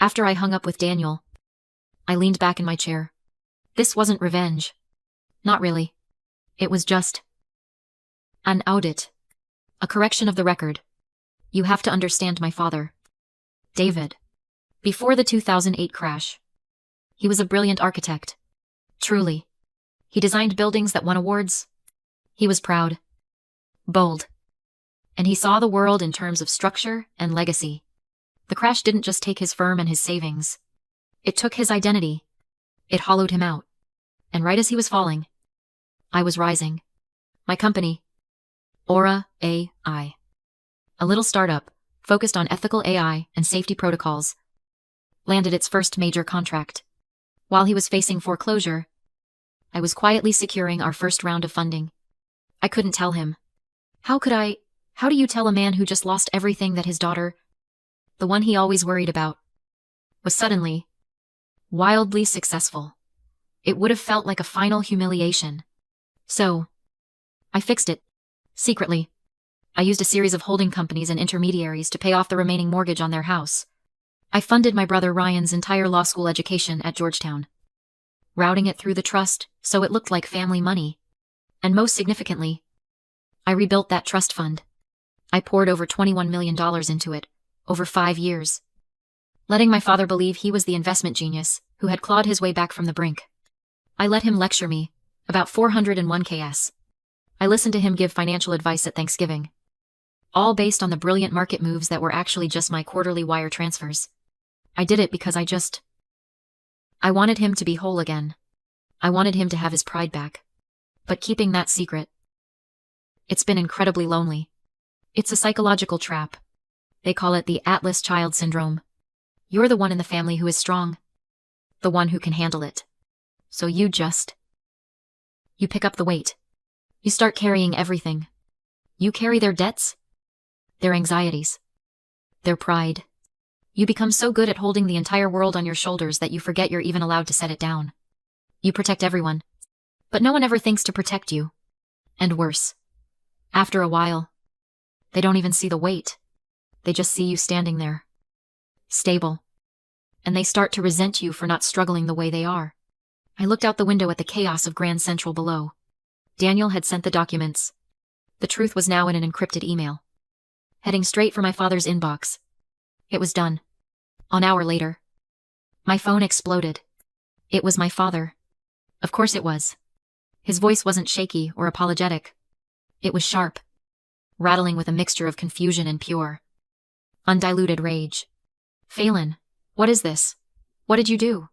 After I hung up with Daniel, I leaned back in my chair. This wasn't revenge. Not really. It was just an audit. A correction of the record. You have to understand my father, David. Before the 2008 crash, he was a brilliant architect. Truly. He designed buildings that won awards. He was proud, bold, and he saw the world in terms of structure and legacy. The crash didn't just take his firm and his savings. It took his identity. It hollowed him out. And right as he was falling, I was rising. My company, Aura AI, a little startup focused on ethical AI and safety protocols, landed its first major contract. While he was facing foreclosure, I was quietly securing our first round of funding. I couldn't tell him. How could I? How do you tell a man who just lost everything that his daughter, the one he always worried about, was suddenly, wildly successful? It would have felt like a final humiliation. So, I fixed it. Secretly. I used a series of holding companies and intermediaries to pay off the remaining mortgage on their house. I funded my brother Ryan's entire law school education at Georgetown, routing it through the trust so it looked like family money. And most significantly, I rebuilt that trust fund. I poured over $21 million into it, over 5 years, letting my father believe he was the investment genius who had clawed his way back from the brink. I let him lecture me about 401 KS. I listened to him give financial advice at Thanksgiving, all based on the brilliant market moves that were actually just my quarterly wire transfers. I did it because I wanted him to be whole again. I wanted him to have his pride back. But keeping that secret, it's been incredibly lonely. It's a psychological trap. They call it the Atlas Child Syndrome. You're the one in the family who is strong, the one who can handle it. So you pick up the weight. You start carrying everything. You carry their debts, their anxieties, their pride. You become so good at holding the entire world on your shoulders that you forget you're even allowed to set it down. You protect everyone, but no one ever thinks to protect you. And worse, after a while, they don't even see the weight. They just see you standing there, stable, and they start to resent you for not struggling the way they are. I looked out the window at the chaos of Grand Central below. Daniel had sent the documents. The truth was now in an encrypted email, heading straight for my father's inbox. It was done. An hour later, my phone exploded. It was my father. Of course it was. His voice wasn't shaky or apologetic. It was sharp, rattling with a mixture of confusion and pure, undiluted rage. Phelan, what is this? What did you do?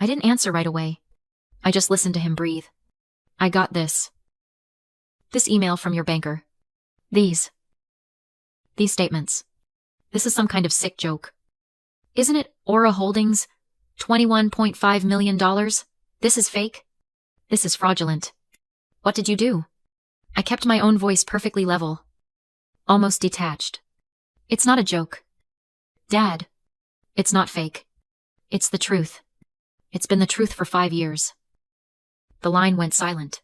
I didn't answer right away. I just listened to him breathe. I got this. This email from your banker. These statements. This is some kind of sick joke. Isn't it, Aura Holdings? $21.5 million? This is fake? This is fraudulent. What did you do? I kept my own voice perfectly level, almost detached. It's not a joke. Dad. It's not fake. It's the truth. It's been the truth for 5 years. The line went silent,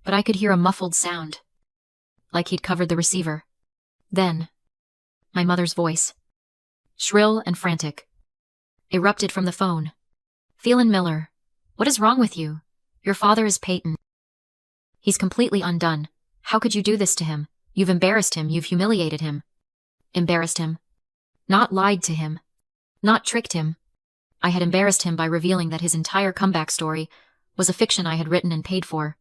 but I could hear a muffled sound, like he'd covered the receiver. Then, my mother's voice, shrill and frantic, erupted from the phone. Phelan Miller, what is wrong with you? Your father is Peyton. He's completely undone. How could you do this to him? You've embarrassed him, you've humiliated him. Embarrassed him. Not lied to him. Not tricked him. I had embarrassed him by revealing that his entire comeback story was a fiction I had written and paid for.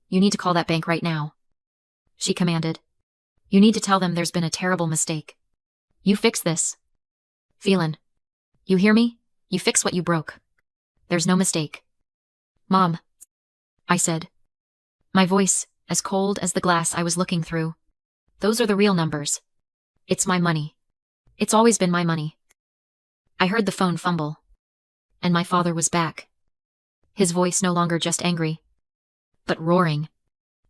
You need to call that bank right now, she commanded. You need to tell them there's been a terrible mistake. You fix this. Phelan, you hear me? You fix what you broke. There's no mistake. Mom, I said, my voice as cold as the glass I was looking through. Those are the real numbers. It's my money. It's always been my money. I heard the phone fumble, and my father was back. His voice no longer just angry, but roaring.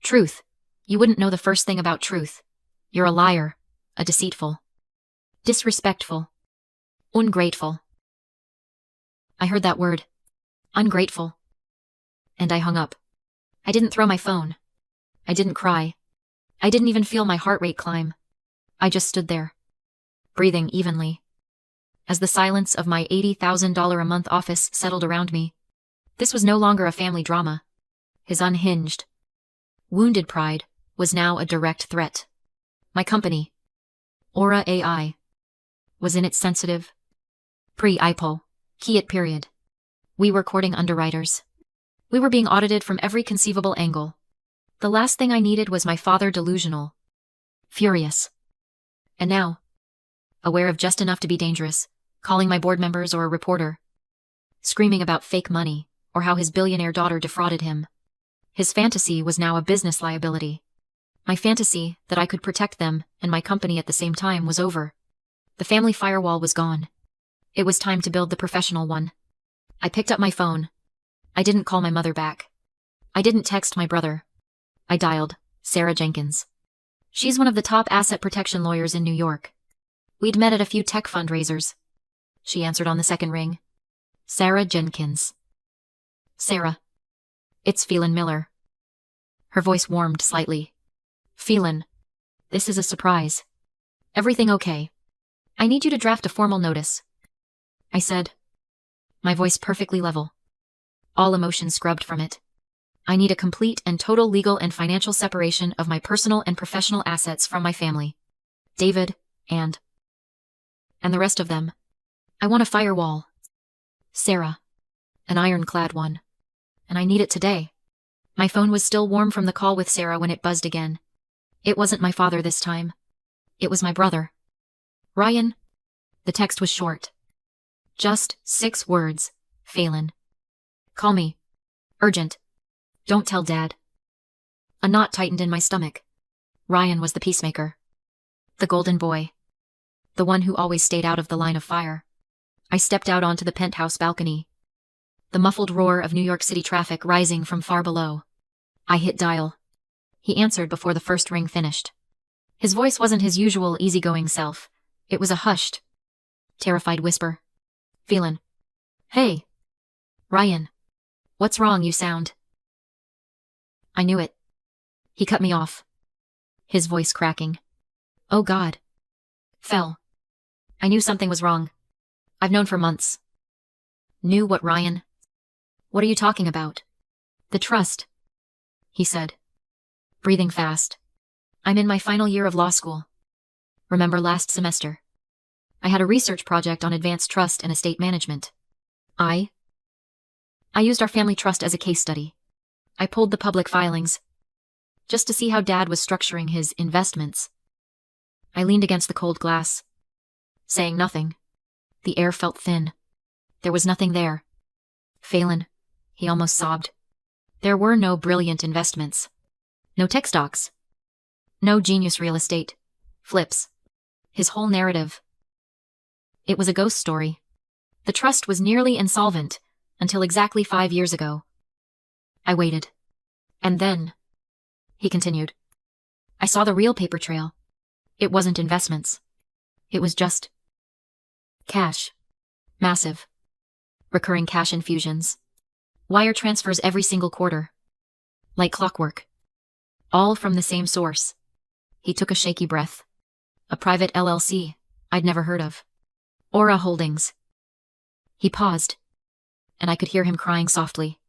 Truth. You wouldn't know the first thing about truth. You're a liar, a deceitful, disrespectful, ungrateful. I heard that word. Ungrateful. And I hung up. I didn't throw my phone. I didn't cry. I didn't even feel my heart rate climb. I just stood there, breathing evenly, as the silence of my $80,000 a month office settled around me. This was no longer a family drama. His unhinged, wounded pride was now a direct threat. My company, Aura AI, was in its sensitive, pre-IPO, key-it period. We were courting underwriters. We were being audited from every conceivable angle. The last thing I needed was my father delusional, furious. And now, aware of just enough to be dangerous, calling my board members or a reporter, screaming about fake money or how his billionaire daughter defrauded him. His fantasy was now a business liability. My fantasy that I could protect them and my company at the same time was over. The family firewall was gone. It was time to build the professional one. I picked up my phone. I didn't call my mother back. I didn't text my brother. I dialed Sarah Jenkins. She's one of the top asset protection lawyers in New York. We'd met at a few tech fundraisers. She answered on the second ring. Sarah Jenkins. Sarah. It's Phelan Miller. Her voice warmed slightly. Phelan. This is a surprise. Everything okay? I need you to draft a formal notice. I said, my voice perfectly level. All emotion scrubbed from it. I need a complete and total legal and financial separation of my personal and professional assets from my family. David, and the rest of them. I want a firewall. Sarah. An ironclad one. And I need it today. My phone was still warm from the call with Sarah when it buzzed again. It wasn't my father this time. It was my brother. Ryan. The text was short. Just 6 words. Phelan. Call me. Urgent. Don't tell Dad. A knot tightened in my stomach. Ryan was the peacemaker. The golden boy. The one who always stayed out of the line of fire. I stepped out onto the penthouse balcony. The muffled roar of New York City traffic rising from far below. I hit dial. He answered before the first ring finished. His voice wasn't his usual easygoing self. It was a hushed, terrified whisper. Phelan. Hey. Ryan. What's wrong, you sound? I knew it. He cut me off. His voice cracking. Oh God. Fell. I knew something was wrong. I've known for months. Knew what, Ryan? What are you talking about? The trust, he said, breathing fast. I'm in my final year of law school. Remember last semester? I had a research project on advanced trust and estate management. I used our family trust as a case study. I pulled the public filings, just to see how Dad was structuring his investments. I leaned against the cold glass, saying nothing. The air felt thin. There was nothing there. Phelan, he almost sobbed. There were no brilliant investments. No tech stocks. No genius real estate. Flips. His whole narrative. It was a ghost story. The trust was nearly insolvent until exactly 5 years ago. I waited. And then, he continued, I saw the real paper trail. It wasn't investments. It was just cash. Massive. Recurring cash infusions. Wire transfers every single quarter. Like clockwork. All from the same source. He took a shaky breath. A private LLC I'd never heard of. Aura Holdings. He paused, and I could hear him crying softly.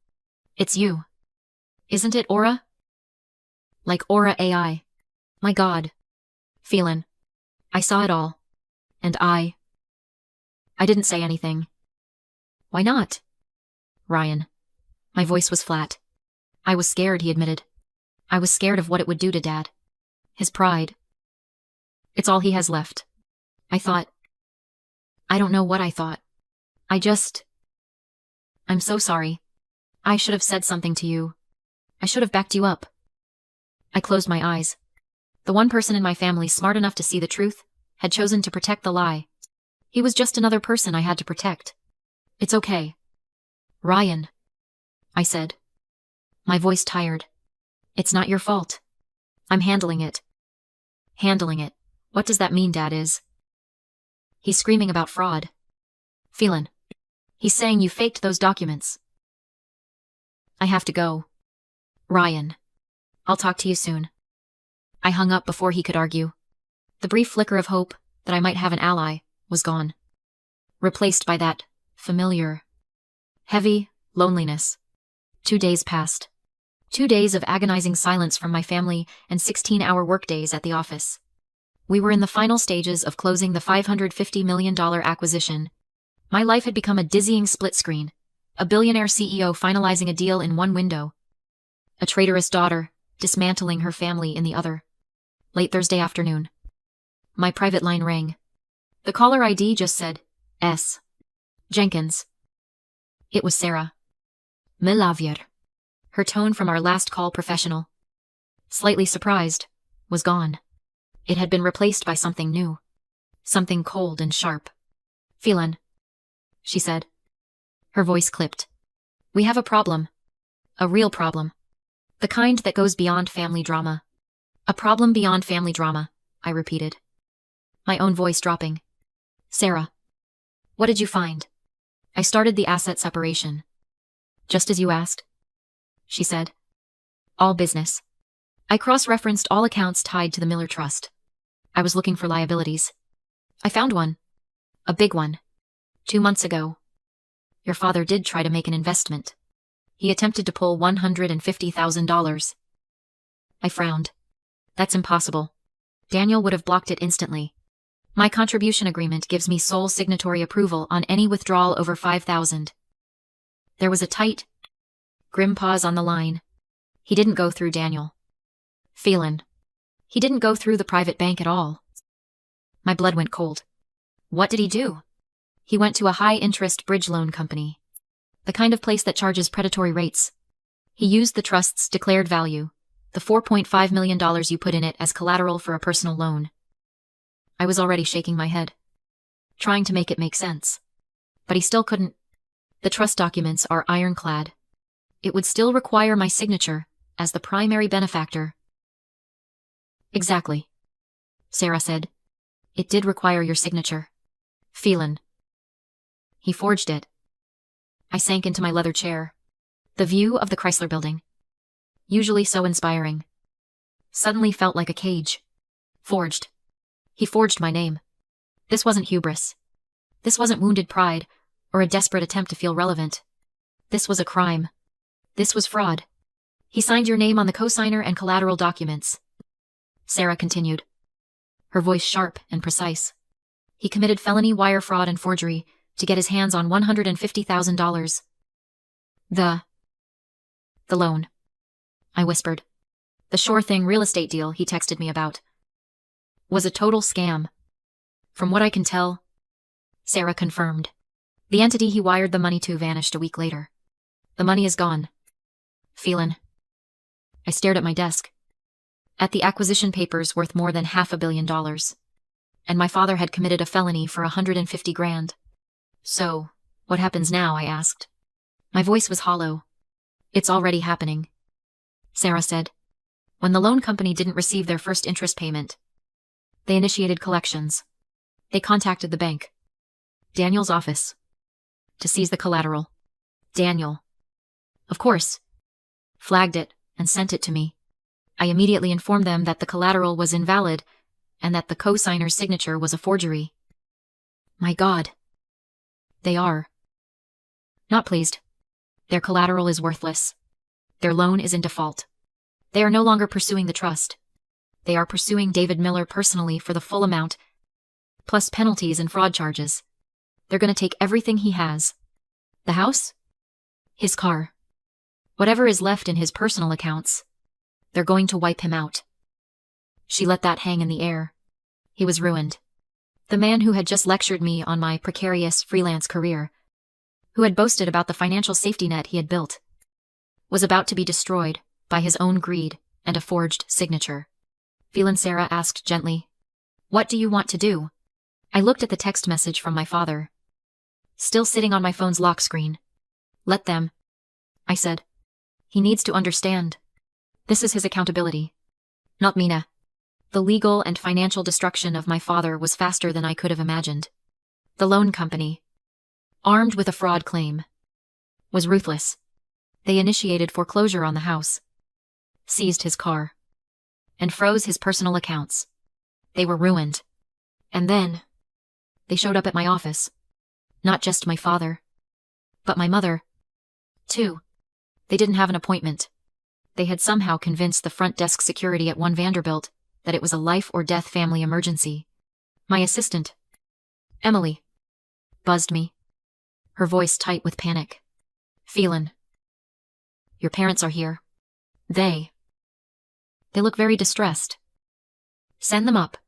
It's you. Isn't it, Aura? Like Aura AI. My God. Phelan. I saw it all. And I didn't say anything. Why not? Ryan. My voice was flat. I was scared, he admitted. I was scared of what it would do to Dad. His pride. It's all he has left. I thought. I don't know what I thought. I'm so sorry. I should have said something to you. I should have backed you up. I closed my eyes. The one person in my family smart enough to see the truth had chosen to protect the lie. He was just another person I had to protect. It's okay. Ryan, I said. My voice tired. It's not your fault. I'm handling it. Handling it. What does that mean, Dad is? He's screaming about fraud. Phelan. He's saying you faked those documents. I have to go. Ryan. I'll talk to you soon. I hung up before he could argue. The brief flicker of hope that I might have an ally was gone. replaced by that familiar, heavy loneliness. 2 days passed. 2 days of agonizing silence from my family and 16-hour workdays at the office. We were in the final stages of closing the $550 million acquisition. My life had become a dizzying split screen, a billionaire CEO finalizing a deal in one window, a traitorous daughter dismantling her family in the other. Late Thursday afternoon. My private line rang. The caller ID just said, S. Jenkins. It was Sarah. Milavier. Her tone from our last call professional, slightly surprised, was gone. It had been replaced by something new. Something cold and sharp. Phelan, she said. Her voice clipped. We have a problem. A real problem. The kind that goes beyond family drama. A problem beyond family drama, I repeated. My own voice dropping. Sarah. What did you find? I started the asset separation. Just as you asked, she said. All business. I cross-referenced all accounts tied to the Miller Trust. I was looking for liabilities. I found one. A big one. 2 months ago. Your father did try to make an investment. He attempted to pull $150,000. I frowned. That's impossible. Daniel would have blocked it instantly. My contribution agreement gives me sole signatory approval on any withdrawal over $5,000. There was a tight, grim pause on the line. He didn't go through Daniel. Phelan. He didn't go through the private bank at all. My blood went cold. What did he do? He went to a high-interest bridge loan company. The kind of place that charges predatory rates. He used the trust's declared value, the $4.5 million you put in it, as collateral for a personal loan. I was already shaking my head, trying to make it make sense. But he still couldn't. The trust documents are ironclad. It would still require my signature, as the primary benefactor. Exactly, Sarah said. It did require your signature. Phelan. He forged it. I sank into my leather chair. The view of the Chrysler Building, usually so inspiring, suddenly felt like a cage. Forged. He forged my name. This wasn't hubris. This wasn't wounded pride, or a desperate attempt to feel relevant. This was a crime. This was fraud. He signed your name on the cosigner and collateral documents. Sarah continued, her voice sharp and precise. He committed felony wire fraud and forgery to get his hands on $150,000. The loan, I whispered. The sure thing real estate deal he texted me about was a total scam. From what I can tell, Sarah confirmed. The entity he wired the money to vanished a week later. The money is gone. Phelan. I stared at my desk. At the acquisition papers worth more than $500 million. And my father had committed a felony for $150,000. So, what happens now? I asked. My voice was hollow. It's already happening, Sarah said. When the loan company didn't receive their first interest payment, they initiated collections. They contacted the bank, Daniel's office, to seize the collateral. Daniel, of course, flagged it and sent it to me. I immediately informed them that the collateral was invalid and that the co-signer's signature was a forgery. My God. They are not pleased. Their collateral is worthless. Their loan is in default. They are no longer pursuing the trust. They are pursuing David Miller personally for the full amount, plus penalties and fraud charges. They're going to take everything he has. The house? His car. Whatever is left in his personal accounts. They're going to wipe him out. She let that hang in the air. He was ruined. The man who had just lectured me on my precarious freelance career, who had boasted about the financial safety net he had built, was about to be destroyed by his own greed and a forged signature. Phelan, Sarah asked gently, what do you want to do? I looked at the text message from my father, still sitting on my phone's lock screen. Let them, I said. He needs to understand. This is his accountability, not Mina. The legal and financial destruction of my father was faster than I could have imagined. The loan company, armed with a fraud claim, was ruthless. They initiated foreclosure on the house, seized his car, and froze his personal accounts. They were ruined. And then, they showed up at my office. Not just my father, but my mother, too. They didn't have an appointment. They had somehow convinced the front desk security at One Vanderbilt that it was a life-or-death family emergency. My assistant, Emily, buzzed me, her voice tight with panic. Phelan, your parents are here. They look very distressed. Send them up,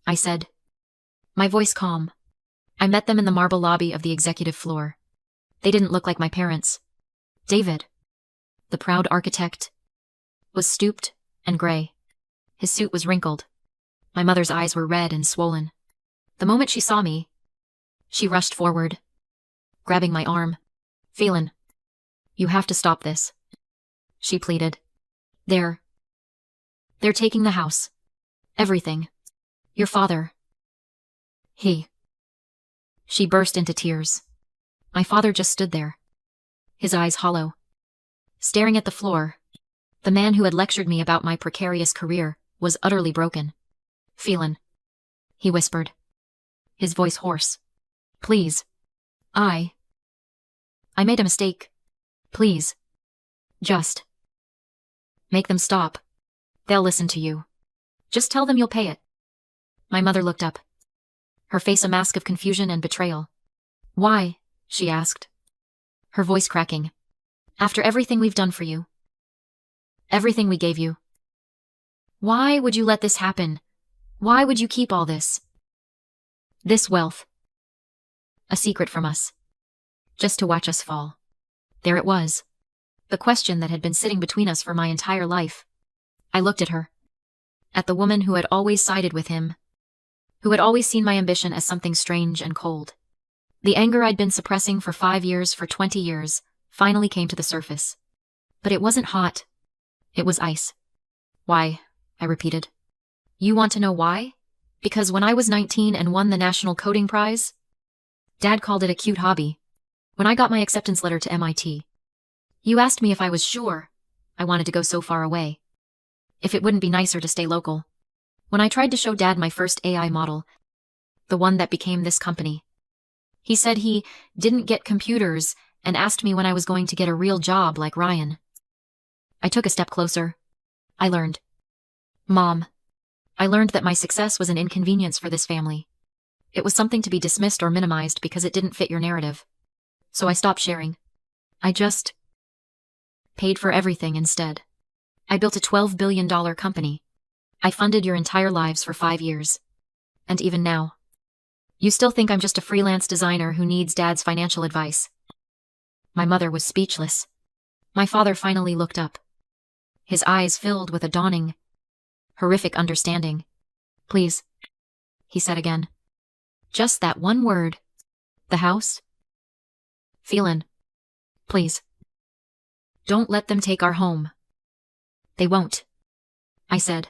I said, my voice calm. I met them in the marble lobby of the executive floor. They didn't look like my parents. David, the proud architect, was stooped and gray. His suit was wrinkled. My mother's eyes were red and swollen. The moment she saw me, she rushed forward, grabbing my arm. Phelan, you have to stop this, she pleaded. They're taking the house. Everything. Your father. She burst into tears. My father just stood there, his eyes hollow, staring at the floor. The man who had lectured me about my precarious career was utterly broken. Phelan, he whispered, his voice hoarse. Please. I made a mistake. Please. Just make them stop. They'll listen to you. Just tell them you'll pay it. My mother looked up, her face a mask of confusion and betrayal. Why? She asked, her voice cracking. After everything we've done for you. Everything we gave you. Why would you let this happen? Why would you keep all this? This wealth. A secret from us. Just to watch us fall. There it was. The question that had been sitting between us for my entire life. I looked at her. At the woman who had always sided with him. Who had always seen my ambition as something strange and cold. The anger I'd been suppressing for 5 years, for 20 years, finally came to the surface. But it wasn't hot. It was ice. Why? I repeated. You want to know why? Because when I was 19 and won the National Coding Prize, Dad called it a cute hobby. When I got my acceptance letter to MIT, you asked me if I was sure I wanted to go so far away. If it wouldn't be nicer to stay local. When I tried to show Dad my first AI model, the one that became this company, he said he didn't get computers and asked me when I was going to get a real job like Ryan. I took a step closer. I learned. Mom, I learned that my success was an inconvenience for this family. It was something to be dismissed or minimized because it didn't fit your narrative. So I stopped sharing. I just paid for everything instead. I built a $12 billion company. I funded your entire lives for 5 years. And even now, you still think I'm just a freelance designer who needs Dad's financial advice. My mother was speechless. My father finally looked up. His eyes filled with a dawning, horrific understanding. Please, he said again. Just that one word. The house? Phelan, please. Don't let them take our home. They won't, I said.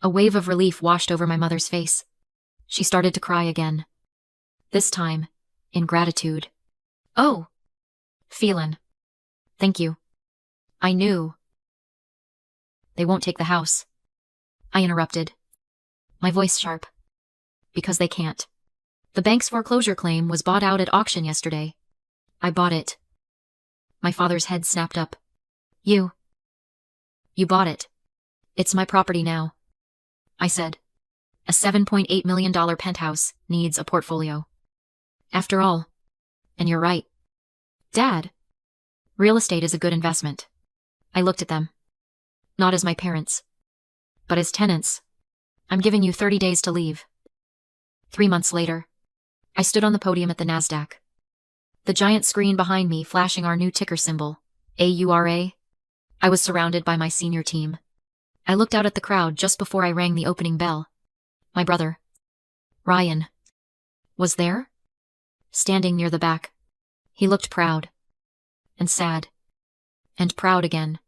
A wave of relief washed over my mother's face. She started to cry again. This time, in gratitude. Oh, Phelan. Thank you. I knew. They won't take the house, I interrupted, my voice sharp. Because they can't. The bank's foreclosure claim was bought out at auction yesterday. I bought it. My father's head snapped up. You bought it. It's my property now, I said. A $7.8 million penthouse needs a portfolio. After all, and you're right. Dad, real estate is a good investment. I looked at them. Not as my parents, but as tenants. I'm giving you 30 days to leave. 3 months later, I stood on the podium at the NASDAQ. The giant screen behind me flashing our new ticker symbol, AURA. I was surrounded by my senior team. I looked out at the crowd just before I rang the opening bell. My brother, Ryan, was there, standing near the back. He looked proud, and sad, and proud again.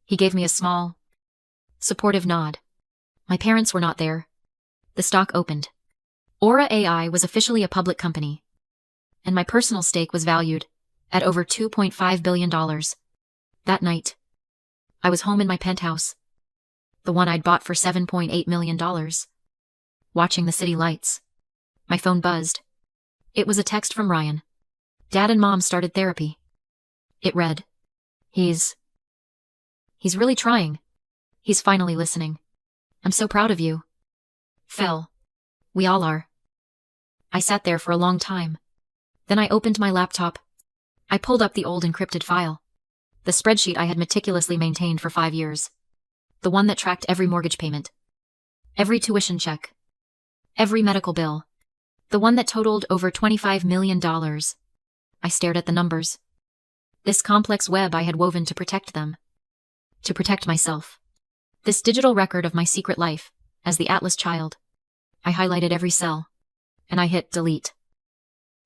He gave me a small, supportive nod. My parents were not there. The stock opened. Aura AI was officially a public company, and my personal stake was valued at over $2.5 billion. That night, I was home in my penthouse, the one I'd bought for $7.8 million, watching the city lights. My phone buzzed. It was a text from Ryan. Dad and Mom started therapy. It read, He's really trying. He's finally listening. I'm so proud of you. Phil. We all are. I sat there for a long time. Then I opened my laptop. I pulled up the old encrypted file. The spreadsheet I had meticulously maintained for 5 years. The one that tracked every mortgage payment. Every tuition check. Every medical bill. The one that totaled over $25 million. I stared at the numbers. This complex web I had woven to protect them. To protect myself. This digital record of my secret life, as the Atlas child. I highlighted every cell. And I hit delete.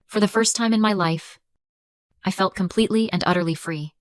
For the first time in my life, I felt completely and utterly free.